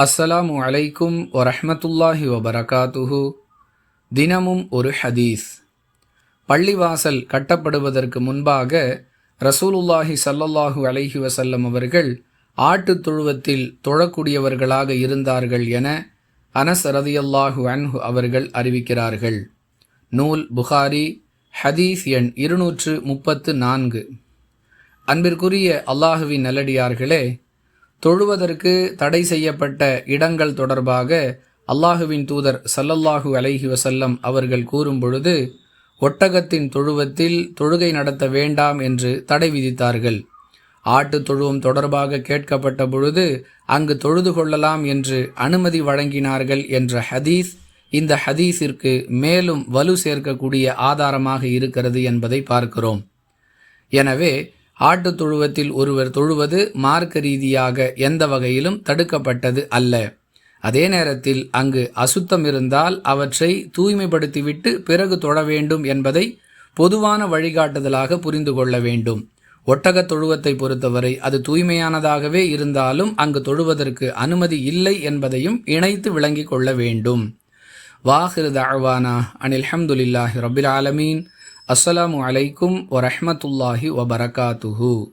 அஸ்ஸலாமு அலைக்கும் வரஹ்மத்துல்லாஹி வபரகாத்துஹு. தினமும் ஒரு ஹதீஸ். பள்ளிவாசல் கட்டப்படுவதற்கு முன்பாக ரசூலுல்லாஹி ஸல்லல்லாஹு அலைஹி வஸல்லம் அவர்கள் ஆட்டுத் தொழுவத்தில் தொழக்கூடியவர்களாக இருந்தார்கள் என அனஸ் ரதியல்லாஹு அன்ஹு அவர்கள் அறிவிக்கிறார்கள். நூல் புகாரி, ஹதீஸ் எண் 234. அன்பிற்குரிய அல்லாஹுவின் நல்லடியார்களே, தொழுவதற்கு தடை செய்யப்பட்ட இடங்கள் தொடர்பாக அல்லாஹுவின் தூதர் ஸல்லல்லாஹு அலைஹி வஸல்லம் அவர்கள் கூறும் பொழுது, ஒட்டகத்தின் தொழுவத்தில் தொழுகை நடத்த வேண்டாம் என்று தடை விதித்தார்கள். ஆட்டுத் தொழுவம் தொடர்பாக கேட்கப்பட்ட பொழுது அங்கு தொழுது கொள்ளலாம் என்று அனுமதி வழங்கினார்கள் என்ற ஹதீஸ் இந்த ஹதீஸிற்கு மேலும் வலு சேர்க்கக்கூடிய ஆதாரமாக இருக்கிறது என்பதை பார்க்கிறோம். எனவே ஆட்டுத் தொழுவத்தில் ஒருவர் தொழுவது மார்க்க ரீதியாக எந்த வகையிலும் தடுக்கப்பட்டது அல்ல. அதே நேரத்தில் அங்கு அசுத்தம் இருந்தால் அவற்றை தூய்மைப்படுத்திவிட்டு பிறகு தொழ வேண்டும் என்பதை பொதுவான வழிகாட்டுதலாக புரிந்து கொள்ள வேண்டும். ஒட்டகத் தொழுவத்தை பொறுத்தவரை அது தூய்மையானதாகவே இருந்தாலும் அங்கு தொழுவதற்கு அனுமதி இல்லை என்பதையும் இணைத்து விளங்கிக் கொள்ள வேண்டும். வாஹிரு தஅவானா அனில் ஹம்துலில்லாஹி ரப்பில் ஆலமீன். அஸ்ஸலாமு அலைக்கும் வரஹ்மத்துல்லாஹி வபரகாத்துஹு.